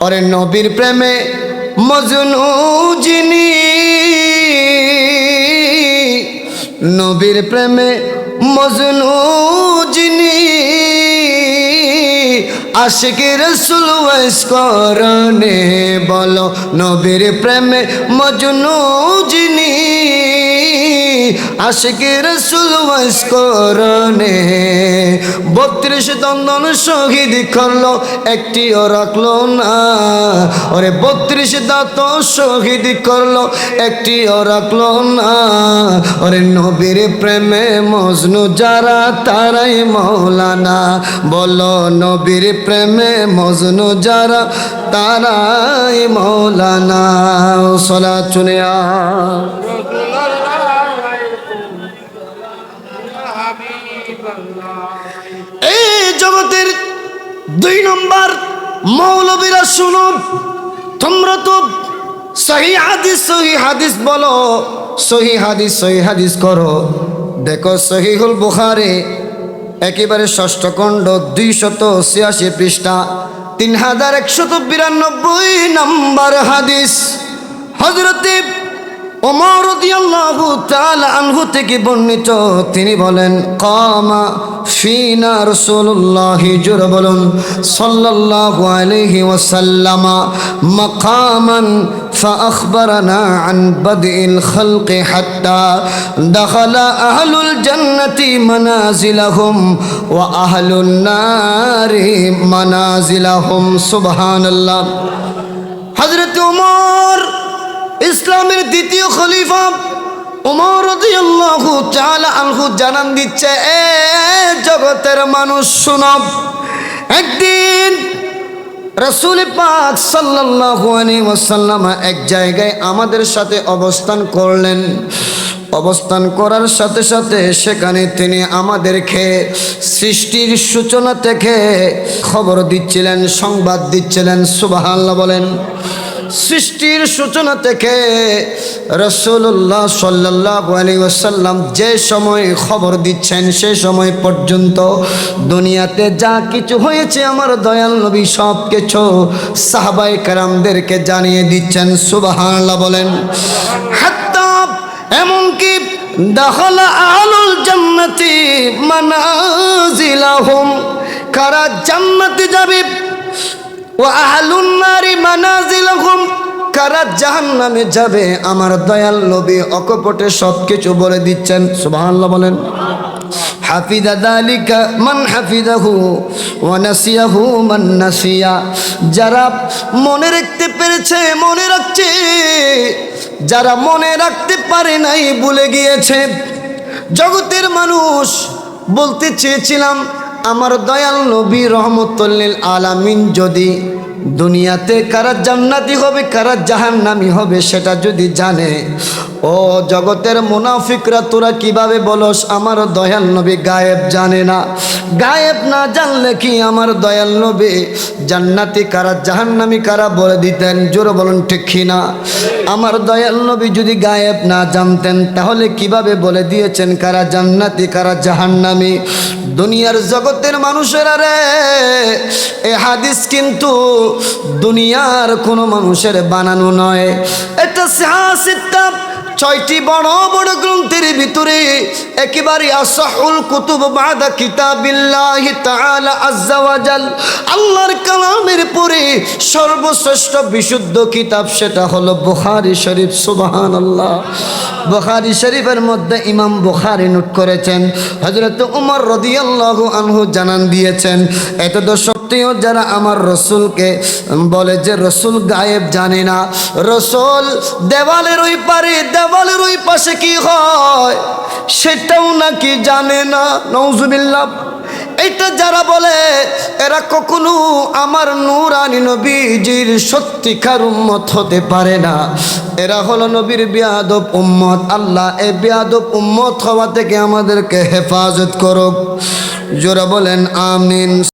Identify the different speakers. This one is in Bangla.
Speaker 1: ওরে নবীর প্রেমে মজনু যিনি, নবীর প্রেমে মজনু যিনি, আশিক রাসূল ওয়াইস করনে বলো নবীর প্রেমে মজনু যিনি, আশিক রাসূল ওয়াইস করনে। 32 দন্দন শহীদ করলো একটিও রাখলো না, ওরে 32 দাঁত শহীদ করলো একটিও রাখলো না। ওরে নবীর প্রেমে মজনু যারা তারাই মৌলানা, বলো নবীর প্রেমে মজনু যারা তারাই মৌলানা। সালাত শুনিয়া এই জগতের 2 নম্বর মৌলবীরা শুনো, তোমরা তো সহি হাদিস বলো, সহি হাদিস করো। দেখো সহিহুল বুখারী একেবারে 6ষ্ঠ খণ্ড 286 পৃষ্ঠা 3192 নম্বর হাদিস। হযরতে ওমর রাদিয়াল্লাহু তাআলা আনহু থেকে বর্ণিত, তিনি বলেন কামা ফিনা রাসূলুল্লাহ, জোরে বলুন সাল্লাল্লাহু আলাইহি ওয়াসাল্লাম, মাকামান فأخبرنا عن بدء الخلق حتى دخل أهل الجنة منازلهم وأهل النار منازلهم। سبحان الله। حضرت عمر ইসলামের দ্বিতীয় খলিফা ওমর রাদিয়াল্লাহু তাআলা আনহু জানান দিচ্ছে, এ জগতের মানুষ শুনো, একদিন রাসূল পাক সাল্লাল্লাহু আলাইহি ওয়াসাল্লাম এক জায়গায় আমাদের সাথে অবস্থান করলেন। অবস্থান করার সাথে সাথে সেখানে তিনি আমাদেরকে সৃষ্টির সূচনা থেকে খবর দিচ্ছিলেন, সংবাদ দিচ্ছিলেন। সুবহানাল্লাহ বলেন। সৃষ্টির সূচনা থেকে রাসূলুল্লাহ সাল্লাল্লাহু আলাইহি ওয়াসাল্লাম যে সময় খবর দিচ্ছেন সে সময় পর্যন্ত দুনিয়াতে যা কিছু হয়েছে আমার দয়াল নবী সব কিছু সাহাবায়ে কেরামদেরকে জানিয়ে দিচ্ছেন। সুবহানাল্লাহ বলেন। হাত্তা এমনকি দাখালা আহলুল জান্নাতি মানাজিলাহুম, কারা জান্নাতে যাবে, ওয়া আহলুন নারি মানাজিলাহুম, কারা জাহান্নামে যাবে আমার দয়াল নবী অকপটে সবকিছু বলে দিচ্ছেন। সুবহানাল্লাহ বলেন। হাফিজা যালিকা মান হাফিজাহু ওয়া নাসিয়াহু মান নাসিয়া, যারা মনে রাখতে পেরেছে মনে রাখছে, যারা মনে রাখতে পারে নাই ভুলে গিয়েছে। জগতের মানুষ বলতে চেয়েছিলাম আমার দয়াল নবী রহমতুল লিল আলামিন যদি দুনিয়াতে কারা জান্নাতি হবে কারা জাহান্নামী হবে সেটা যদি জানে, ও জগতের মুনাফিকরা তোরা কিভাবে বলস আমার দয়াল নবী গায়েব জানে না? গায়েব না জানলে কি আমার দয়াল নবী জান্নাতি কারা জাহান্নামী কারা বলে দিতেন? জোরে বলুন ঠিক কিনা? আমার দয়াল নবী যদি গায়েব না জানতেন তাহলে কিভাবে বলে দিয়েছেন কারা জান্নাতি কারা জাহান্নামী? দুনিয়ার জগতের মানুষেরা রে, এই হাদিস কিন্তু দুনিয়ার কোনো মানুষের বানানো নয়। এটা সিহাসিত্তা 6টি বড় বড় গ্রন্থের ভিতরে একেবারে আসাহুল কুতুব বাদা কিতাবিল্লাহি তাআলা আযজা ওয়া জাল, আল্লাহর কালামের পরে সর্বশ্রেষ্ঠ বিশুদ্ধ কিতাব সেটা হলো বুখারী শরীফ। সুবহানাল্লাহ। বুখারী শরীফের মধ্যে ইমাম বুখারী নোট করেছেন, হযরত ওমর রাদিয়াল্লাহু আনহু জানান দিয়েছেন, এত তো সত্ত্বেও যারা আমার রাসূলকে বলে যে রাসূল গায়েব জানে না, রাসূল দেওয়ালের ওই পারে দেওয়ালের ওই পাশে কি হয় সেটাও নাকি জানে না, নাউজুবিল্লাহ। এটা যারা বলে এরা কখনো আমার নূরানী নবীজির সত্যিকার উম্মত হতে পারে না, এরা হলো নবীর বেয়াদব উম্মত। আল্লাহ এই বেয়াদব উম্মত হওয়া থেকে আমাদেরকে হেফাজত করুক। জোরে বলেন আমিন।